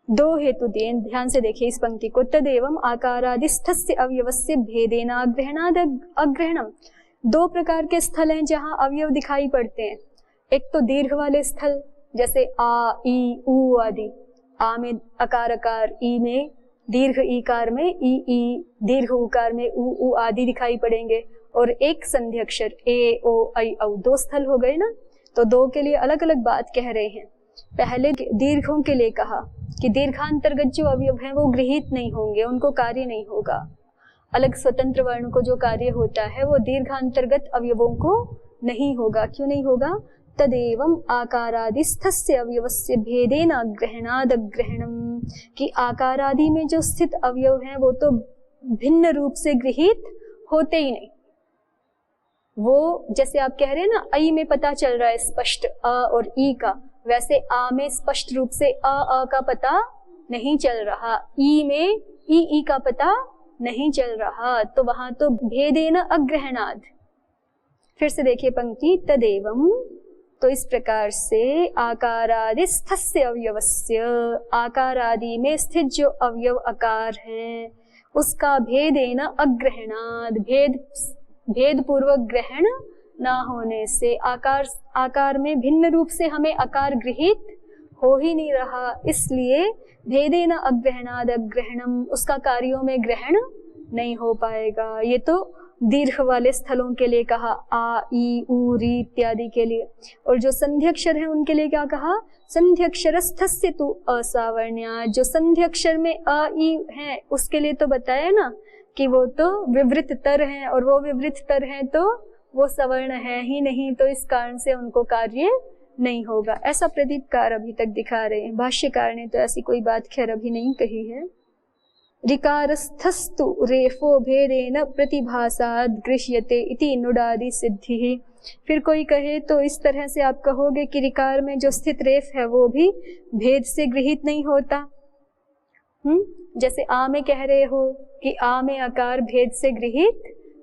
दो हेतु दिए, ध्यान से देखिए इस पंक्ति को। तदेवं आकारादिस्थस्य अवयवस्य भेदेनाग्रहणाद अग्रहणम। दो प्रकार के स्थल हैं जहां अवयव दिखाई पड़ते हैं। एक तो दीर्घ वाले स्थल, जैसे आ, ई, ऊ आदि। आ में अकार अकार, ई में दीर्घ ईकार में ई, दीर्घ उकार में ऊ आदि दिखाई पड़ेंगे। और एक संधि अक्षर ए, ओ, ऐ, औ, दो स्थल हो गए ना। तो दो के लिए अलग अलग बात कह रहे हैं। पहले दीर्घों के लिए कहा कि दीर्घांतर्गत जो अवयव हैं वो गृहीत नहीं होंगे, उनको कार्य नहीं होगा। अलग स्वतंत्र वर्ण को जो कार्य होता है वो दीर्घांतर्गत अवयवों को नहीं होगा। क्यों नहीं होगा? तदेवं आकारादिस्थस्य अवयवस्य भेदेन अग्रहणाद अग्रहणम, कि आकारादि में जो स्थित अवयव हैं वो तो भिन्न रूप से गृहीत होते ही नहीं। वो जैसे आप कह रहे हैं ना, ऐ में पता चल रहा है स्पष्ट अ और ई का, वैसे आ में स्पष्ट रूप से अ का पता नहीं चल रहा, ई में ई का पता नहीं चल रहा। तो वहां तो भेदेन अग्रहणाद। फिर से देखिए पंक्ति, तदेवं, तो इस प्रकार से आकारादिस्थस्य अवयवस्य, आकारादि में स्थित जो अवयव आकार हैं उसका भेदेन अग्रहणाद, भेद पूर्वक ग्रहण ना होने से, आकार में भिन्न रूप से हमें आकार गृहीत हो ही नहीं रहा, इसलिए भेदेन अग्रहणाद अग्रहणम, उसका कार्यों में ग्रहण नहीं हो पाएगा। ये तो दीर्घ वाले स्थलों के लिए कहा, आ, ई, ऊ, री इत्यादि के लिए। और जो संधि अक्षर हैं उनके लिए क्या कहा? संधि अक्षरस्थस्य तु असावर्ण्या, जो संधि अक्षर में अ, ई है उसके लिए तो बताया ना कि वो तो विवृत तर हैं, और वो विवृत तर हैं तो वो सवर्ण है ही नहीं, तो इस कारण से उनको कार्य नहीं होगा। ऐसा प्रदीपकार अभी तक दिखा रहे हैं। भाष्यकार ने तो ऐसी कोई बात खैर अभी नहीं कही है। ऋकारस्थस्तु रेफो भेदेन प्रतिभासाद गृह्यते इति नुडादि सिद्धि। फिर कोई कहे तो इस तरह से आप कहोगे कि ऋकार में जो स्थित रेफ है वो भी भेद से गृहीत नहीं होता। जैसे आ में कह रहे हो कि आ में आकार भेद से गृहीत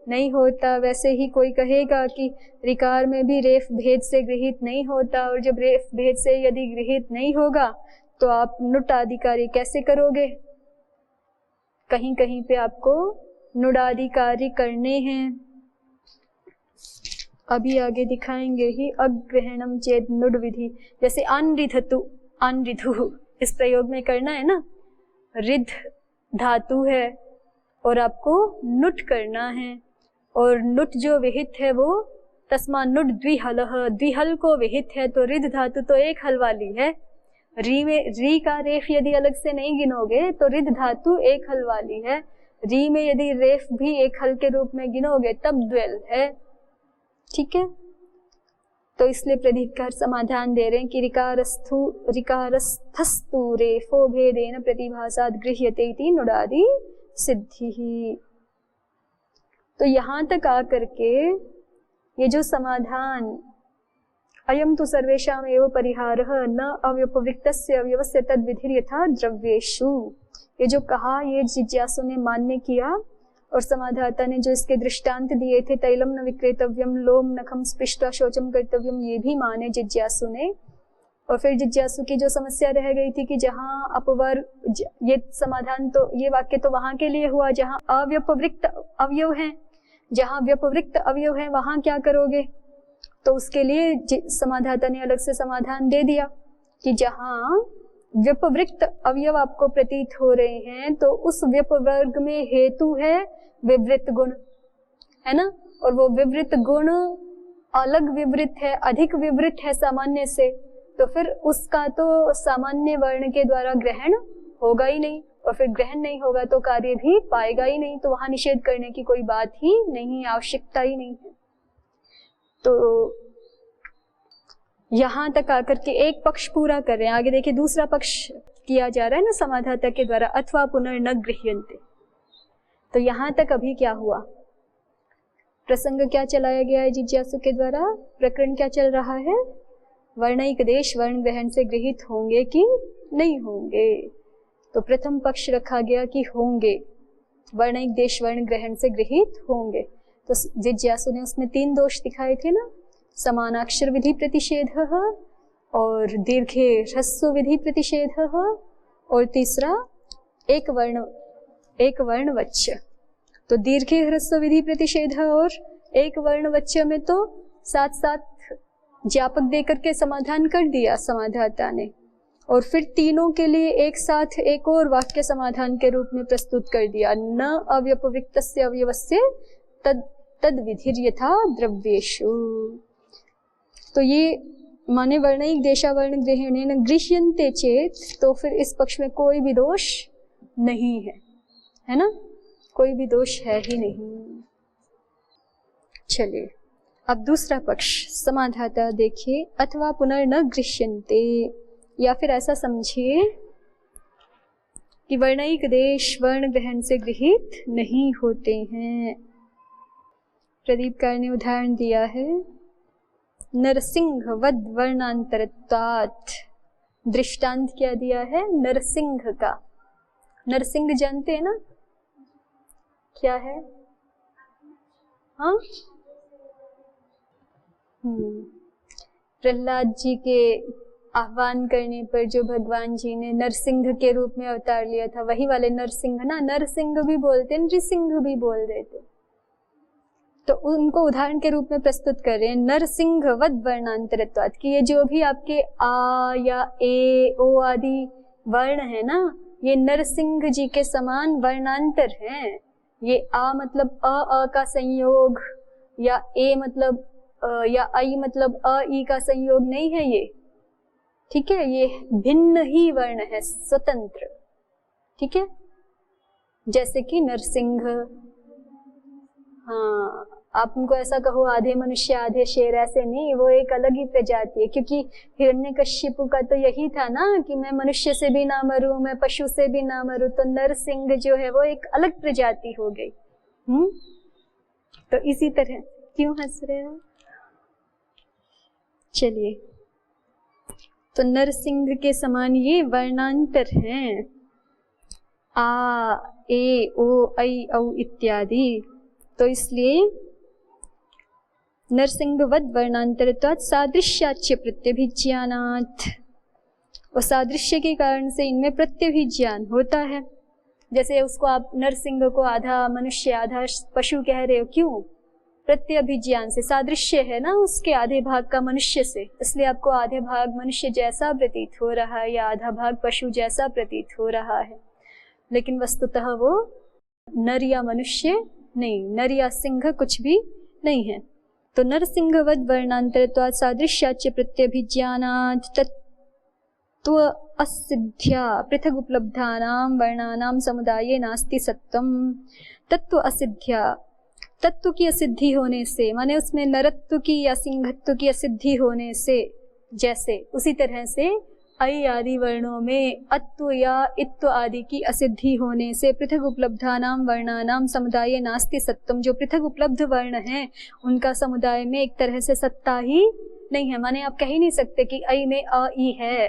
नहीं होता, वैसे ही कोई कहेगा कि ऋकार में भी रेफ भेद से गृहीत नहीं होता। और जब रेफ भेद से यदि गृहीत नहीं होगा तो आप नुट आदिकारी कैसे करोगे? कहीं कहीं पे आपको नुडादिकारी करने हैं, अभी आगे दिखाएंगे ही। अग्रहणम चेद नुड विधि, जैसे अनरिधतु, अनरिधु, इस प्रयोग में करना है ना, रिध धातु है और आपको नुट करना है, और नुट जो विहित है वो तस्मा नुट द्विहलः, द्विहल को विहित है, तो रिध धातु तो एक हल वाली है। री में री का रेफ यदि अलग से नहीं गिनोगे तो रिध धातु एक हल वाली है। री में यदि रेफ भी एक हल के रूप में गिनोगे तब द्वेल है। ठीक है, तो इसलिए प्रदीपकार समाधान दे रहे हैं कि ऋकारस्थस्तु रेफो भेदेन प्रतिभासाद गृह्यते इति नुडादि सिद्धि। तो यहाँ तक आकर के ये जो समाधान, अयम तो सर्वेषाम एव परिहारः न अव्यपवृत्तस्य अवयवस्य तद्विधिर यथा द्रव्येषु, ये जो कहा ये जिज्ञासु ने मान्य किया। और समाधाता ने जो इसके दृष्टांत दिए थे, तैलम न विक्रेतव्यम, लोम नखम स्पृष्ट्वा शौचम कर्तव्यम, ये भी माने जिज्ञासु ने। और फिर जिज्ञासु की जो समस्या रह गई थी कि जहाँ अपवर्ग, ये समाधान तो, ये वाक्य तो वहां के लिए हुआ जहाँ अव्यपवृत्त अवयव हैं, जहाँ व्यपवृत्त अवयव हैं वहां क्या करोगे? तो उसके लिए समाधाता ने अलग से समाधान दे दिया कि जहाँ व्यपवृत्त अवयव आपको प्रतीत हो रहे हैं तो उस व्यपवर्ग में हेतु है विवृत गुण, है ना, और वो विवृत गुण अलग विवृत है, अधिक विवृत है सामान्य से, तो फिर उसका तो सामान्य वर्ण के द्वारा ग्रहण होगा ही नहीं, और फिर ग्रहण नहीं होगा तो कार्य भी पाएगा ही नहीं, तो वहां निषेध करने की कोई बात ही नहीं, आवश्यकता ही नहीं है। तो यहां तक आकर के एक पक्ष पूरा कर रहे हैं। आगे देखिए दूसरा पक्ष किया जा रहा है ना समाधाता के द्वारा, अथवा पुनर्न गृह्यन्ते। तो यहां तक अभी क्या हुआ? प्रसंग क्या चलाया गया है जिज्ञासु के द्वारा? प्रकरण क्या चल रहा है? वर्णिक देश वर्ण ग्रहण से गृहित होंगे कि नहीं होंगे? तो प्रथम पक्ष रखा गया कि होंगे, वर्णिक देश वर्ण ग्रहण से गृहित होंगे। तो जिज्ञासु ने उसमें 3 दोष दिखाए थे ना, समानाक्षर विधि प्रतिषेधः, और दीर्घे ह्रस्व विधि प्रतिषेधः, और तीसरा एक वर्णवच्य। तो दीर्घे ह्रस्व विधि प्रतिषेध और एक वर्णवच्य में तो साथ साथ ज्ञापक देकर के समाधान कर दिया समाधाता ने, और फिर तीनों के लिए एक साथ एक और वाक्य समाधान के रूप में प्रस्तुत कर दिया, न अव्यपविक्तस्य अवयवस्य तद विधिर्यथा द्रव्येषु। तो ये माने वर्णिक देशावर्ण ग्रहणेन गृह्यन्ते चेत, तो फिर इस पक्ष में कोई भी दोष नहीं है ना, कोई भी दोष है ही नहीं। चलिए अब दूसरा पक्ष समाधाता देखिए, अथवा पुनर्न गृह्यन्ते, या फिर ऐसा समझिए कि वर्णिक देश वर्ण ग्रहण से गृहीत नहीं होते हैं। प्रदीपकार ने उदाहरण दिया है, नरसिंह वद वर्णांतरत्वात्। दृष्टांत क्या दिया है? नरसिंह का। नरसिंह जानते हैं ना क्या है? हाँ, प्रहलाद जी के आह्वान करने पर जो भगवान जी ने नरसिंह के रूप में अवतार लिया था, वही वाले नरसिंह ना। नरसिंह भी बोलते, नृसिंह भी बोल देते, तो उनको उदाहरण के रूप में प्रस्तुत कर रहे हैं। नरसिंह वद वर्णांतरत्वात्, कि ये जो भी आपके आ या ए ओ आदि वर्ण है ना, ये नरसिंह जी के समान वर्णांतर हैं। ये आ मतलब अ का संयोग, या ए मतलब या आई मतलब अ ई का संयोग नहीं है ये, ठीक है। ये भिन्न ही वर्ण है, स्वतंत्र, ठीक है। जैसे कि नरसिंह, हाँ, आप उनको ऐसा कहो आधे मनुष्य आधे शेर, ऐसे नहीं, वो एक अलग ही प्रजाति है। क्योंकि हिरण्यकश्यपु का तो यही था ना कि मैं मनुष्य से भी ना मरूं, मैं पशु से भी ना मरूं, तो नरसिंह जो है वो एक अलग प्रजाति हो गई। तो इसी तरह, क्यों हंस रहे हो? चलिए, तो नरसिंह के समान ये वर्णांतर हैं, आ ए ओ ऐ औ इत्यादि। तो इसलिए नरसिंहवद वर्णांतरत्वात् सादृश्याच्य प्रत्यभिज्ञानात्, और सादृश्य के कारण से इनमें प्रत्यभिज्ञान होता है। जैसे उसको आप नरसिंह को आधा मनुष्य आधा पशु कह रहे हो, क्यों? प्रत्यभिज्ञान से, सादृश्य है ना उसके आधे भाग का मनुष्य से, इसलिए आपको आधे भाग मनुष्य जैसा प्रतीत हो रहा है या आधा भाग पशु जैसा प्रतीत हो रहा है, लेकिन वस्तुतः वो नर या मनुष्य नहीं, नर या सिंह कुछ भी नहीं है। तो नरसिंहवद वर्णांतरत्वात् सादृश्याच्य प्रत्यभिज्ञानात् तत्त्व असिद्ध्या पृथक उपलब्धानां वर्णानां समुदाये नास्ति सत्वम्। तत्व असिद्ध्या, तत्व की असिद्धि होने से, माने उसमें नरत्व की या सिंहत्व की असिद्धि होने से, जैसे उसी तरह से ऐ आदि वर्णों में अत्व या इत्व आदि की असिद्धि होने से पृथक उपलब्धानाम वर्णानाम समुदाय नास्ति सत्वम, जो पृथक उपलब्ध वर्ण हैं उनका समुदाय में एक तरह से सत्ता ही नहीं है। माने आप कह ही नहीं सकते कि ऐ में अ ई है,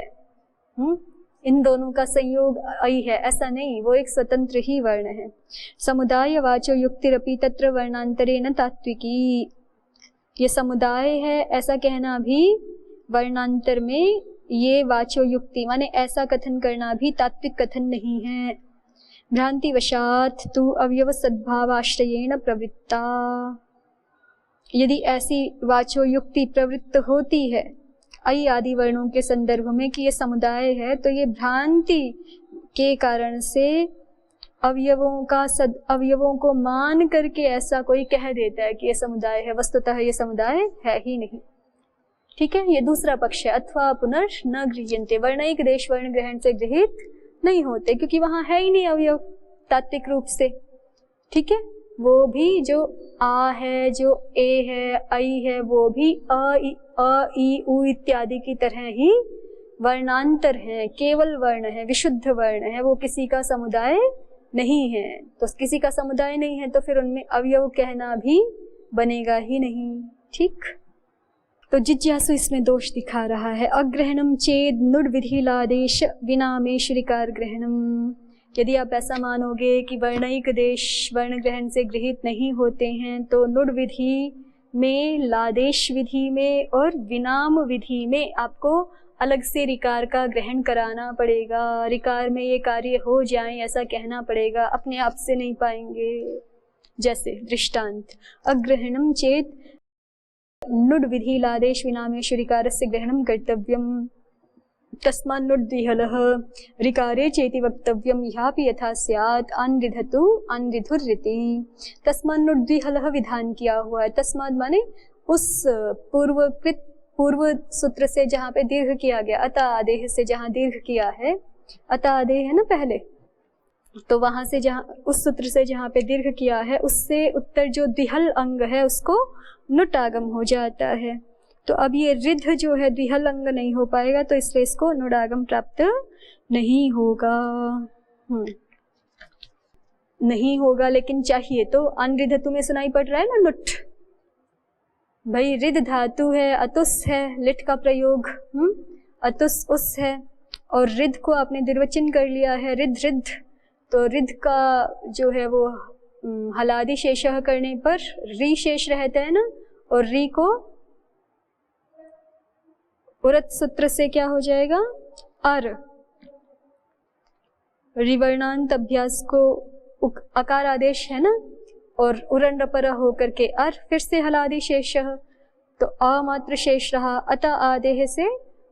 इन दोनों का संयोग ऐ है, ऐसा नहीं, वो एक स्वतंत्र ही वर्ण है। समुदाय वाचो युक्तिरपि तत्र वर्णांतरेण तात्विकी, ये समुदाय है ऐसा कहना भी वर्णांतर में, ये वाचो युक्ति माने ऐसा कथन करना भी तात्विक कथन नहीं है। भ्रांतिवशात तु अवयव सद्भावाश्रयेण प्रवृत्ता, यदि ऐसी वाचो युक्ति प्रवृत्त होती है ऐ आदि वर्णों के संदर्भ में कि ये समुदाय है, तो ये भ्रांति के कारण से अवयवों को मान करके ऐसा कोई कह देता है कि ये समुदाय है, वस्तुतः ये समुदाय है ही नहीं। ठीक है, ये दूसरा पक्ष है। अथवा पुनर् न गृह्यन्ते, वर्णिक देश वर्ण ग्रहण से गृहित नहीं होते, क्योंकि वहां है ही नहीं अवयव तात्विक रूप से। ठीक है, वो भी जो आ है, जो ए है, ऐ है, वो भी अ ई उ इत्यादि की तरह ही वर्णांतर है, केवल वर्ण है, विशुद्ध वर्ण है, वो किसी का समुदाय नहीं है। तो किसी का समुदाय नहीं है तो फिर उनमें अवयव कहना भी बनेगा ही नहीं। ठीक, तो जिज्ञासु इसमें दोष दिखा रहा है। अग्रहणम चेद नुड विधिलादेश विना में श्रीकार ग्रहणम, यदि आप ऐसा मानोगे कि वर्णिक देश वर्ण ग्रहण से गृहित नहीं होते हैं, तो नुड विधि में, लादेश विधि में और विनाम विधि में आपको अलग से रिकार का ग्रहण कराना पड़ेगा, रिकार में ये कार्य हो जाए ऐसा कहना पड़ेगा, अपने आप से नहीं पाएंगे। जैसे दृष्टांत, अग्रहणम चेत नुड विधि लादेश विनामेश ऋकारस्य ग्रहणम कर्तव्यम, तस्मान् नुड द्विहलः ऋकारे चेति वक्तव्यम यापि यथा स्यात् अनृधतु अनृधुरिति। तस्मान् नुड द्विहलः विधान किया हुआ है। तस्मात् माने उस पूर्व सूत्र से जहाँ पे दीर्घ किया गया, अत आदेह से जहाँ दीर्घ किया है, अत आदेह है ना पहले, तो वहां से जहाँ उस सूत्र से जहाँ पे दीर्घ किया है उससे उत्तर जो द्विहल अंग है उसको नुट आगम हो जाता है। तो अब ये रिद्ध जो है द्विहल अंग नहीं हो पाएगा, तो इसलिए इसको नुडागम प्राप्त नहीं होगा। नहीं होगा लेकिन चाहिए तो अनरिध तुम्हें सुनाई पड़ रहा है ना नुट, भाई रिद धातु है, अतुस है, लिट का प्रयोग, अतुस उस है, और रिद को आपने निर्वचन कर लिया है रिद रिद, तो रिद का जो है वो हलादि शेषः करने पर री शेष रहता है ना, और री को उरत सूत्र से क्या हो जाएगा अर, रिवर्णांत अभ्यास को अकार आदेश है ना, और उरण रपर होकर के अर, फिर से हलादि शेष, तो अ मात्र शेष रहा, अत आदेह से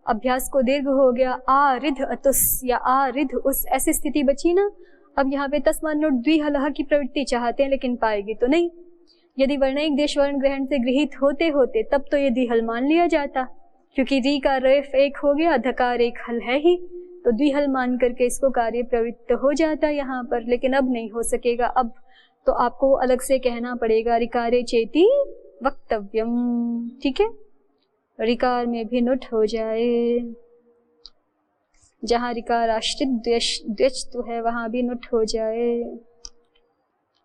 अभ्यास को दीर्घ हो गया, आ रिध अतुस या आ रिध उस, ऐसी स्थिति बची ना। अब यहाँ पे तस्मान्नुट द्विहलः की प्रवृत्ति चाहते हैं लेकिन पाएगी तो नहीं। यदि वर्णिक देश वर्ण ग्रहण से गृहित होते होते तब तो ये द्विहल मान लिया जाता, क्योंकि री का रेफ एक हो गया, धकार एक हल है ही, तो द्विहल मान करके इसको कार्य प्रवृत्त हो जाता यहाँ पर, लेकिन अब नहीं हो सकेगा। अब तो आपको अलग से कहना पड़ेगा ऋकारे चेति वक्तव्यम, ठीक है, ऋकार में भी नुट हो जाए, जहाँ ऋकार आश्रित द्व्यच है वहां भी नुट हो जाए।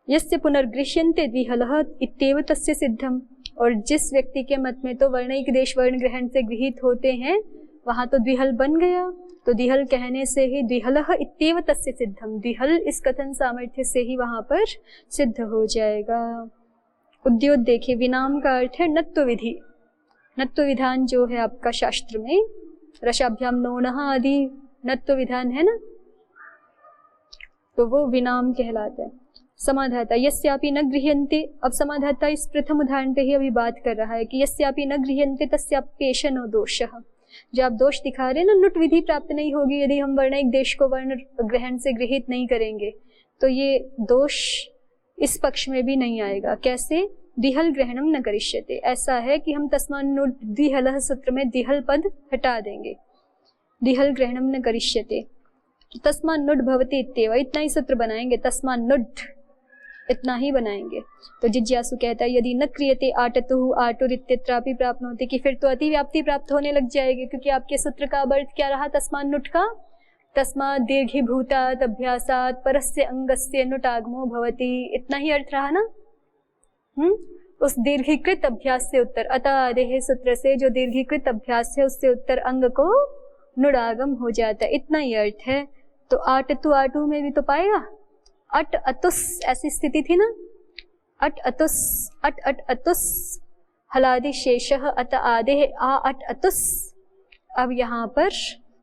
यस्य पुनर्गृह्यन्ते द्विहलः इत्येव तस्य सिद्धम, और जिस व्यक्ति के मत में तो वर्णिक देश वर्ण ग्रहण से गृहीत होते हैं वहां तो द्विहल बन गया, तो द्विहल कहने से ही द्विहलः इत्येव तस्य सिद्धम, द्विहल इस कथन सामर्थ्य से ही वहां पर सिद्ध हो जाएगा। उद्योत देखिए, विनाम का अर्थ है नत्व विधि, नत्व विधान जो है आपका शास्त्र में रसाभ्याम नोनः आदि नत्व विधान है ना, तो वो विनाम कहलाता है। समाधाता यस्यापि न गृह्यन्ते, अब समाधाता इस प्रथम उदाहरण पे ही अभी बात कर रहा है कि यस्यापि न गृह्यन्ते तस्याप्येषनो दोषः, जो आप दोष दिखा रहे हैं ना, नुट विधि प्राप्त नहीं होगी यदि हम वर्णिक देश को वर्ण ग्रहण से गृहित नहीं करेंगे, तो ये दोष इस पक्ष में भी नहीं आएगा। कैसे? द्विहल ग्रहणम न करिष्यते, ऐसा है कि हम तस्मान्नुट द्विहलः सूत्र में द्विहल पद हटा देंगे, द्विहल ग्रहणम न करिष्यते, तस्मान्नुट भवति इत्येव, इतना ही सूत्र बनाएंगे, तस्मान्नुट इतना ही बनाएंगे। तो जिज्ञासु कहता है यदि न क्रियते आटतु आटुर इत्यत्रापि प्राप्त होते, कि फिर तो अतिव्याप्ति प्राप्त होने लग जाएगी, क्योंकि आपके सूत्र का अर्थ क्या रहा तस्मान्नुट का, तस्मात् दीर्घीभूतात् अभ्यासात् परस्य अंगस्य नुटागमो भवति, इतना ही अर्थ रहा ना। उस दीर्घीकृत अभ्यास से उत्तर, अतः आदेह सूत्र से जो दीर्घीकृत अभ्यास है उससे उत्तर अंग को नुडागम हो जाता है, इतना ही अर्थ है। तो आटतु आटू में भी तो पाएगा, अट अतुस ऐसी स्थिति थी ना, अट अतुस, अट अट अतुस, हलादि शेषः अत आदेह आ अट अतुस, अब यहाँ पर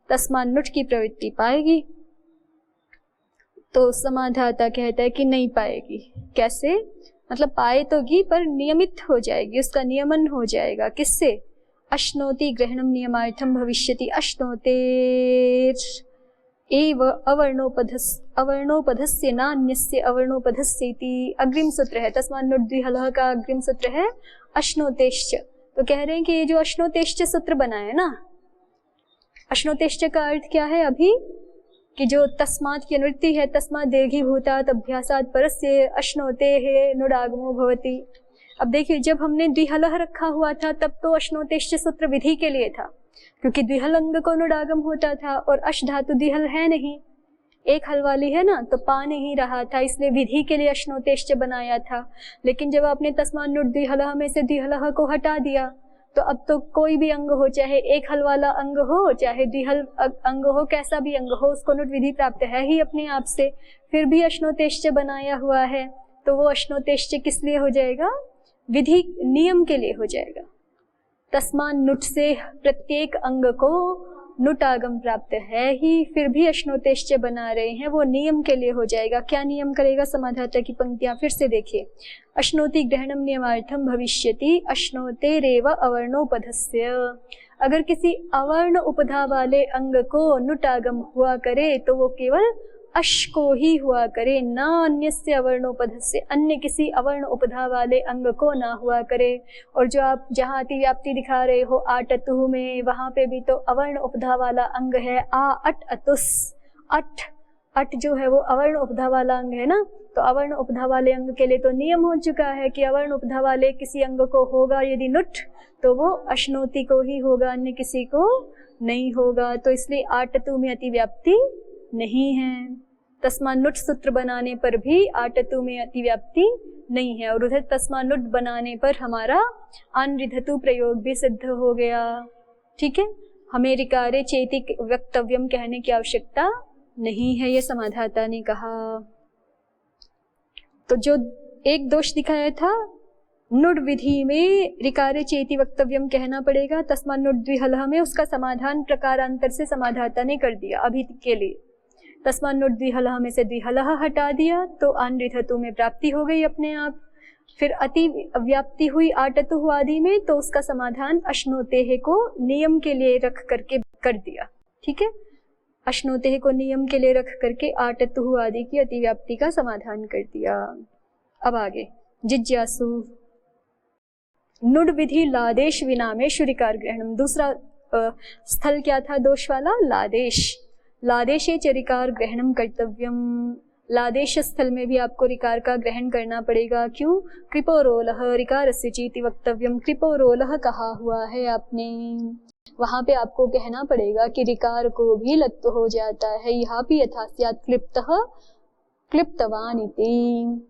तस्मान्नुट की प्रवृत्ति पाएगी, तो समाधाता कहता है कि नहीं पाएगी। कैसे? मतलब पाए तो गी पर नियमित हो जाएगी, उसका नियमन हो जाएगा। किससे? अश्नोति ग्रहणम नियमार्थम भविष्यति, अश्नोतेर एव अवर्णोपधस्य नान्यस्य अवर्णोपधस्य इति, अग्रिम सूत्र है तस्मान्नुट द्विहलः का अग्रिम सूत्र है अश्नोतेश्च। तो कह रहे हैं कि ये जो अश्नोतेश्च सूत्र बना है ना, अश्नोतेश्च का अर्थ क्या है अभी, कि जो तस्मात् की अनुवृत्ति है, तस्मात् दीर्घीभूतात् अभ्यासात् परस्य अश्नोतेः नुडागमो भवति। अब देखिए जब हमने द्विहलः रखा हुआ था तब तो अश्नोतेश्च सूत्र विधि के लिए था, क्योंकि द्विहल अंग को नुडागम होता था, और अश धातु द्विहल है नहीं, एक हल वाली है ना, तो पा नहीं रहा था, इसलिए विधि के लिए अश्नोतेश्च बनाया था। लेकिन जब आपने तस्मान्नुट द्विहलः में से द्विहलः को हटा दिया, तो अब तो कोई भी अंग हो, चाहे एक हल वाला अंग हो चाहे द्विहल अंग हो, कैसा भी अंग हो, उसको नुट विधि प्राप्त है ही अपने आप से, फिर भी अश्नोतेश्च बनाया हुआ है, तो वो अश्नोतेश्च किस लिए हो जाएगा? विधि नियम के लिए हो जाएगा। तस्मान्नुट से प्रत्येक अंग को नुटागम प्राप्त है ही, फिर भी अश्नोतेश्च बना रहे हैं, वो नियम के लिए हो जाएगा। क्या नियम करेगा? समाधाता की पंक्तियां फिर से देखिए। अश्नोति ग्रहणम नियमार्थम भविष्यति अश्नोतेरेव अवर्णोपधस्य। अगर किसी अवर्ण उपधा वाले अंग को नुटागम हुआ करे तो वो केवल अश को ही हुआ करे, न अन्यस्य अवर्णोपधस्य, अन्य किसी अवर्ण उपधा वाले अंग को ना हुआ करे। और जो आप जहाँ अतिव्याप्ति दिखा रहे हो आटतु में, वहाँ पे भी तो अवर्ण उपधा वाला अंग है, आ अट अतुस। अट जो है वो अवर्ण उपधा वाला अंग है ना, तो अवर्ण उपधा वाले अंग के लिए तो नियम हो चुका है कि अवर्ण उपधा वाले किसी अंग को होगा यदि नुट, तो वो अश्नोति को ही होगा, अन्य किसी को नहीं होगा। तो इसलिए आटतु में अतिव्याप्ति नहीं है। तस्मानुट सूत्र बनाने पर भी आटतु में अतिव्याप्ति नहीं है, और उधर तस्मानुट बनाने पर हमारा अनृधतु प्रयोग भी सिद्ध हो गया। ठीक है, हमें ऋकारे चेति वक्तव्यम कहने की आवश्यकता नहीं है, ये समाधाता ने कहा। तो जो एक दोष दिखाया था, नुड विधि में ऋकारे चेति वक्तव्यम कहना पड़ेगा, तस्मानुट द्विहलः में उसका समाधान प्रकारांतर से समाधाता ने कर दिया अभी के लिए। तस्मानुट द्विहलः में से द्विहलः हटा दिया तो अनृधतु में प्राप्ति हो गई अपने आप। फिर अति व्याप्ति हुई आटतु आदि में, तो उसका समाधान अश्नोतेह को नियम के लिए रख करके कर दिया। ठीक है, अश्नोतेह को नियम के लिए रख करके आटतु आदि की अतिव्याप्ति का समाधान कर दिया। अब आगे जिज्ञासु। नुड विधि लादेश विनामेषु ऋकार ग्रहणम। दूसरा स्थल क्या था दोष वाला? लादेश। लादेशे च ऋकार ग्रहणम कर्तव्यम। लादेश स्थल में भी आपको ऋकार का ग्रहण करना पड़ेगा। क्यों? कृपोरोलः ऋकारस्य चेति वक्तव्यम। कृपोरोलः कहा हुआ है आपने, वहां पे आपको कहना पड़ेगा कि ऋकार को भी लत्व हो जाता है। यहाँ भी यथा स्यात् क्लिप्तः क्लिप्तवान इति।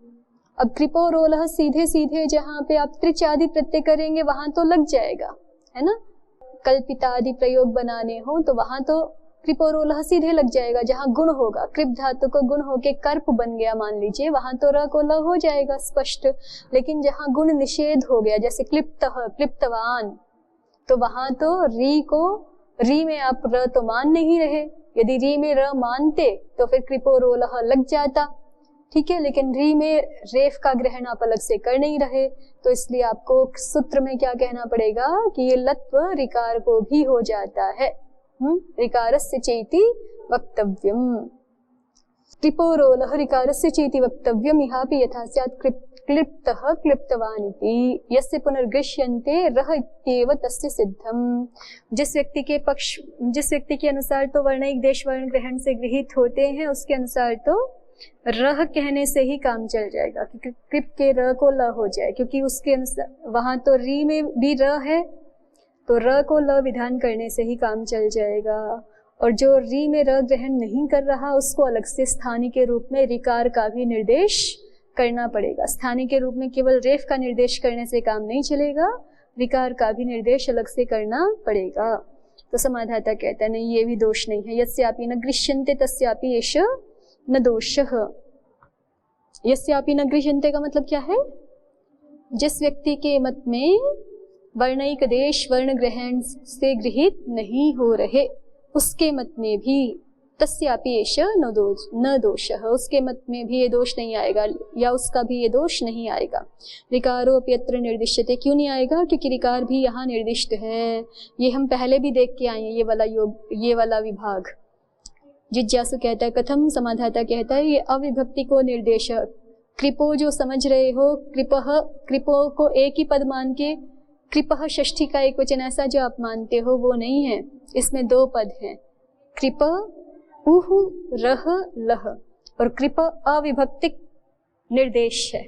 अब कृपोरोलः सीधे सीधे जहाँ पे आप त्रिचादि प्रत्यय करेंगे वहां तो लग जाएगा, है ना। कल्पितादि प्रयोग बनाने हो तो वहां तो कृपोरोलः सीधे लग जाएगा। जहाँ गुण होगा, कृप धातु को गुण होके कर्प बन गया मान लीजिए, वहां तो र को ल हो जाएगा स्पष्ट। लेकिन जहाँ गुण निषेध हो गया, जैसे क्लिप्तः क्लिप्तवान, तो वहां तो री में आप र तो मान नहीं रहे। यदि री में र मानते तो फिर कृपोरोलः लग जाता। ठीक है, लेकिन री में रेफ का ग्रहण आप अलग से कर नहीं रहे, तो इसलिए आपको सूत्र में क्या कहना पड़ेगा कि ये लत्व ऋकार को भी हो जाता है। ऋकारस्य चेति वक्तव्यम। कृपोरोलः ऋकारस्य चेति वक्तव्यम। इहापि यथा स्यात् क्लिप्तः क्लिप्तवान इति। यस्य पुनर्गृह्यन्ते रह इत्येव तस्य सिद्धम। जिस व्यक्ति के अनुसार तो वर्णिक देश वर्ण ग्रहण से गृहीत होते हैं, उसके अनुसार तो रह कहने से ही काम चल जाएगा कि कृप के र को ल हो जाए, क्योंकि उसके अनुसार वहां तो री में भी र है, तो र को ल विधान करने से ही काम चल जाएगा। और जो री में र ग्रहण नहीं कर रहा, उसको अलग से स्थानी के रूप में ऋकार का भी निर्देश करना पड़ेगा। स्थानी के रूप में केवल रेफ का निर्देश करने से काम नहीं चलेगा, ऋकार का भी निर्देश अलग से करना पड़ेगा। तो समाधाता कहता है नहीं, ये भी दोष नहीं है। यस्यापि न गृह्यन्ते तस्यापि एष न दोषः। यस्यापि न गृह्यन्ते का मतलब क्या है? जिस व्यक्ति के मत में वर्णिक देश वर्ण ग्रहण से गृहित नहीं हो रहे, उसके मत में भी तस्यापि एष न दोषः, उसके मत में भी ये दोष नहीं आएगा, या उसका भी ये दोष नहीं आएगा। ऋकारो अपि अत्र निर्दिश्यते। क्यों नहीं आएगा? क्योंकि ऋकार भी यहाँ निर्दिष्ट है। ये हम पहले भी देख के आए हैं, ये वाला विभाग। जिज्ञासु कहता है कथम। समाधाता कहता है ये अविभक्ति को निर्देश। कृपो जो समझ रहे हो, कृपो को एक ही पद मान के कृपः षष्ठी का एक वचन ऐसा जो आप मानते हो वो नहीं है। इसमें दो पद हैं, कृप उहु रह लह, और कृप अविभक्तिक निर्देश है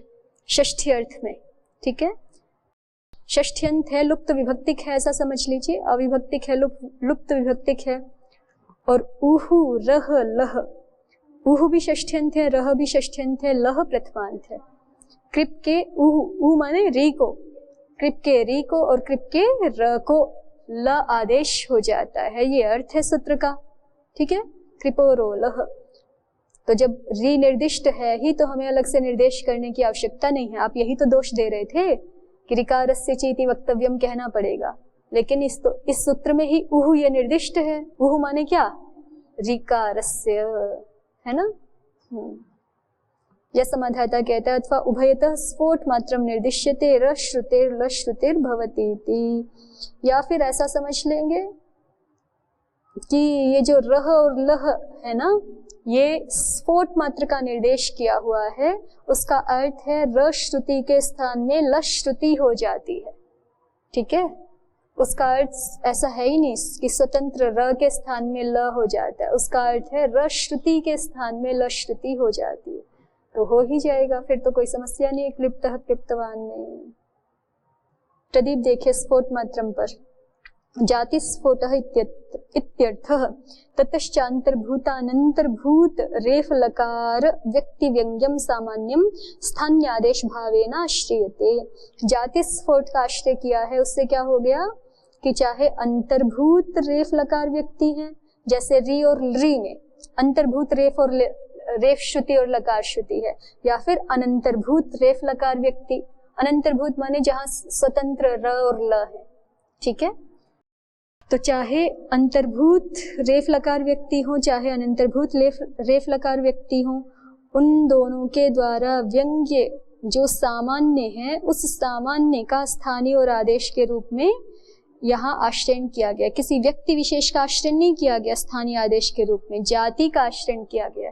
षष्ठी अर्थ में। ठीक है, षष्ठ्यंत है, लुप्त विभक्तिक है, ऐसा समझ लीजिए। अविभक्तिक है, लुप्त विभक्तिक है। और उहु रह लह, उहु भी षष्ठ्यंत है, रह भी षष्ठ्यंत है, लह प्रथमांत है। कृप के उ माने री को, कृप के री को और कृप के र को ल आदेश हो जाता है। ये अर्थ है सूत्र का। ठीक है, कृपोरोलः। तो जब री निर्दिष्ट है ही तो हमें अलग से निर्देश करने की आवश्यकता नहीं है। आप यही तो दोष दे रहे थे कि ऋकारस्य चेति वक्तव्यम कहना पड़ेगा। लेकिन इस सूत्र में ही उहु ये निर्दिष्ट है। उहु माने क्या? ऋकारस्य, है ना। यह समाधाता कहता है अथवा उभयतः स्फोट मात्रम निर्दिश्यते र श्रुतेर ल श्रुतेर भवती इति। या फिर ऐसा समझ लेंगे कि ये जो रह और लह है ना, ये स्फोट मात्र का निर्देश किया हुआ है। उसका अर्थ है र श्रुति के स्थान में ल श्रुति हो जाती है, ठीक है। उसका अर्थ ऐसा है ही नहीं कि स्वतंत्र र के स्थान में ल हो जाता है। उसका अर्थ है र श्रुति के स्थान में ल श्रुति हो जाती है, तो हो ही जाएगा, फिर तो कोई समस्या नहीं है क्लिप्तः क्लिप्तवान में। प्रदीप देखिए स्फोट मात्रम पर, जाति स्फोटः इत्यर्थः ततश्चान्तर्भूतानन्तर्भूत रेफ लकार व्यक्ति व्यंग्यम सामान्यम स्थान्यादेश भावेन आश्रयते। जाति स्फोट का आश्रय किया है, उससे क्या हो गया कि चाहे अंतर्भूत रेफ लकार व्यक्ति हैं, जैसे री और री में अंतर्भूत रेफ और रेफ श्रुति और लकार श्रुति है, या फिर अनंतर्भूत रेफ लकार व्यक्ति। अनंतर्भूत माने जहां स्वतंत्र र और ल है, ठीक है। तो चाहे अंतर्भूत रेफ लकार व्यक्ति हो, चाहे अनंतर्भूत रेफ लकार व्यक्ति हो, उन दोनों के द्वारा व्यंग्य जो सामान्य है, उस सामान्य का स्थानीय और आदेश के रूप में यहाँ आश्रय किया गया। किसी व्यक्ति विशेष का आश्रय नहीं किया गया, स्थानीय आदेश के रूप में जाति का आश्रय किया गया,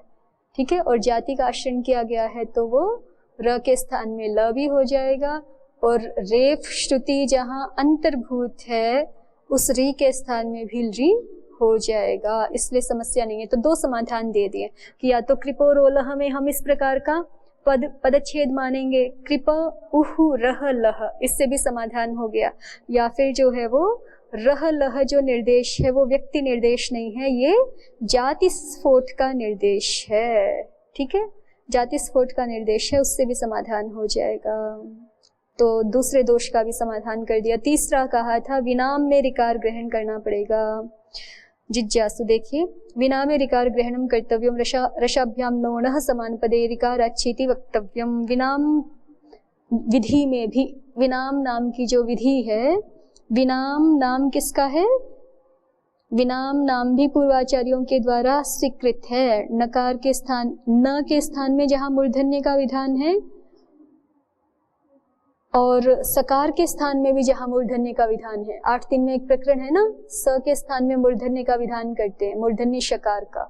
ठीक है। और जाति का आश्रय किया गया है तो वो र के स्थान में ल भी हो जाएगा, और रेफ श्रुति जहाँ अंतर्भूत है उस री के स्थान में भी री हो जाएगा, इसलिए समस्या नहीं है। तो दो समाधान दे दिए कि या तो कृपो रोलह में हम इस प्रकार का पदच्छेद मानेंगे, कृप उहु रह लह, इससे भी समाधान हो गया। या फिर जो है वो रह लह जो निर्देश है वो व्यक्ति निर्देश नहीं है, ये जाति स्फोट का निर्देश है, ठीक है। जाति स्फोट का निर्देश है, उससे भी समाधान हो जाएगा। तो दूसरे दोष का भी समाधान कर दिया। तीसरा कहा था विनाम में रिकार ग्रहण करना पड़ेगा। जिज्ञासु देखिए, विनाम में रिकार ग्रहणम कर्तव्यम रसाभ्याम नोणः समान पदे रिकाराच्छेति वक्तव्यम। विनाम विधि में भी विनाम नाम की जो विधि है, विनाम नाम किसका है? विनाम नाम भी पूर्वाचार्यों के द्वारा स्वीकृत है। नकार के स्थान, न के स्थान में जहाँ मूर्धन्य का विधान है, और सकार के स्थान में भी जहाँ मूर्धन्य का विधान है। 8.3 में एक प्रकरण है ना, स के स्थान में मूर्धन्य का विधान करते हैं, मूर्धन्य शकार का।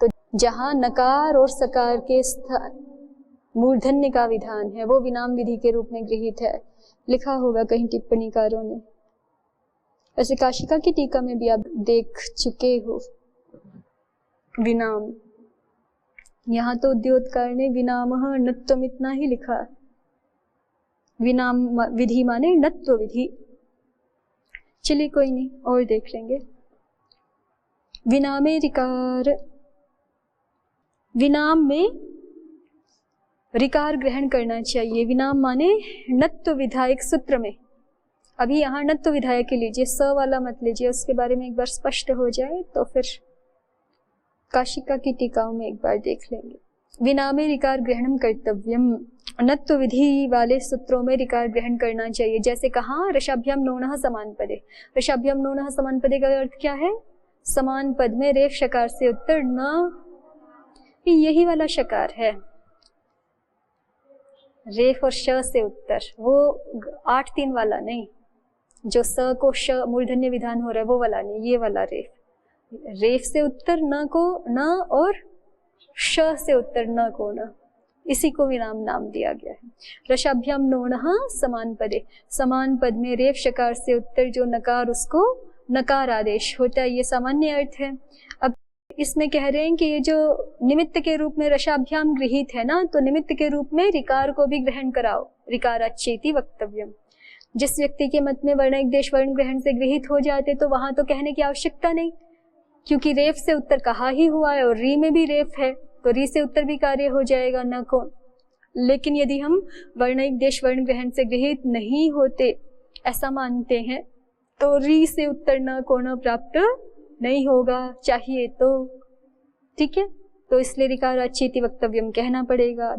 तो जहाँ नकार और सकार के स्थान मूर्धन्य का विधान है वो विनाम विधि के रूप में गृहीत है। लिखा होगा कहीं टिप्पणीकारों ने, ऐसे काशिका की टीका में भी आप देख चुके हो विनाम। यहाँ तो उद्योतकार ने विनामः नत्वम इतना ही लिखा। विनाम विधि माने नत्व विधि। चलिए कोई नहीं, और देख लेंगे। विनामे रिकार, विनाम में रिकार ग्रहण करना चाहिए। विनाम माने नत्व विधायक सूत्र में। अभी यहाँ नत्व विधायक लीजिए, स वाला मत लीजिए, उसके बारे में एक बार स्पष्ट हो जाए तो फिर काशिका की टीकाओं में एक बार देख लेंगे। विनामे रिकार ग्रहणम कर्तव्यम, नत्व विधि वाले सूत्रों में रिकार ग्रहण करना चाहिए। जैसे कहा रसाभ्याम नोणः समान पदे। रसाभ्याम नोणः समान पदे का अर्थ क्या है? समान पद में रेफ शकार से उत्तर न, यही वाला शकार है, रेफ और श से उत्तर, वो 8.3 वाला नहीं, जो स को श मूर्धन्य विधान हो रहा है वो वाला नहीं, ये वाला रेफ। रेफ से उत्तर न को न, और श से उत्तर न को न, इसी को विराम नाम दिया गया है। रसाभ्याम नोणः समान पदे, समान पद में रेफ शकार से उत्तर जो नकार, उसको नकार आदेश होता है, ये सामान्य अर्थ है। अब इसमें कह रहे हैं कि ये जो निमित्त के रूप में रसाभ्याम गृहीत है ना, तो निमित्त के रूप में रिकार को भी ग्रहण कराओ, रिकाराच्छेति वक्तव्यम। जिस व्यक्ति के मत में वर्ण एक देश वर्ण ग्रहण से गृहीत हो जाते तो वहां तो कहने की आवश्यकता नहीं, क्योंकि रेफ से उत्तर कहा ही हुआ है और री में भी रेफ है, तो री से उत्तर भी कार्य हो जाएगा न को। लेकिन यदि हम वर्ण एक देश वर्ण ग्रहण से गृहीत नहीं होते ऐसा मानते हैं तो री से उत्तर न को न प्राप्त नहीं होगा, चाहिए तो, ठीक है। तो इसलिए रिकाराच्छेति वक्तव्यम कहना पड़ेगा।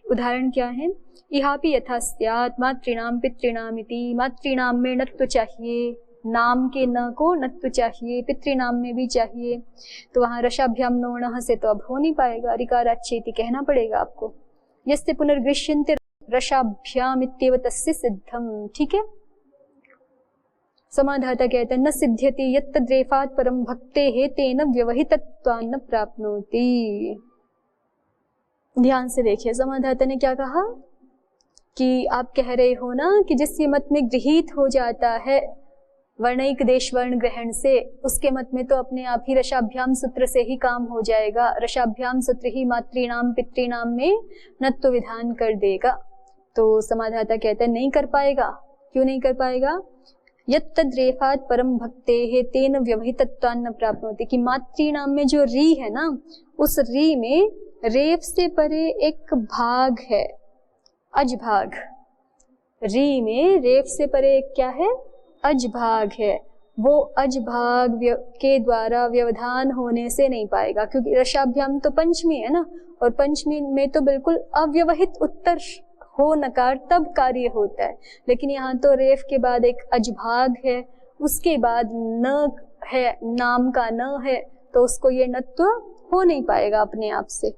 उदाहरण क्या है? इहापि यथा स्यात् मातृणाम पितृणामिति, मातृणाम में नत्व चाहिए, नाम के न को नत्व चाहिए, पितृनाम में भी चाहिए, तो वहाँ रसाभ्याम नोणः से तो अब हो नहीं पाएगा, ऋकाराच्चेति कहना पड़ेगा आपको। यस्य पुनर्गृह्यन्ते रसाभ्याम इत्येव तस्य सिद्धम, ठीक है। समाधाता कहते हैं न सिद्ध्यति यत्तद्रेफात् परम भक्तेः तेन व्यवहितत्वान्न प्राप्नोति। ध्यान से देखिए, समाधाता ने क्या कहा कि आप कह रहे हो ना कि जिसके मत में गृहीत हो जाता है वर्णिक देश वर्ण ग्रहण से, उसके मत में तो अपने आप ही रसाभ्याम सूत्र से ही काम हो जाएगा, रसाभ्याम सूत्र ही मातृनाम पितृनाम में नत्व विधान कर देगा। तो समाधाता कहते हैं नहीं कर पाएगा। क्यों नहीं कर पाएगा? यत्तद्रेफात् परम भक्तेः तेन व्यवहितत्वान्न प्राप्नोति, कि मातृनाम में जो री है ना, उस री में रेफ से परे एक भाग है, अजभाग। री में रेफ से परे एक क्या है? अजभाग है। वो अजभाग के द्वारा व्यवधान होने से नहीं पाएगा, क्योंकि रसाभ्याम तो पंचमी है ना, और पंचमी में तो बिल्कुल अव्यवहित उत्तर हो नकार तब कार्य होता है, लेकिन यहाँ तो रेफ के बाद एक अजभाग है, उसके बाद न है, नाम का न है, तो उसको ये नत्व हो नहीं पाएगा अपने आप से।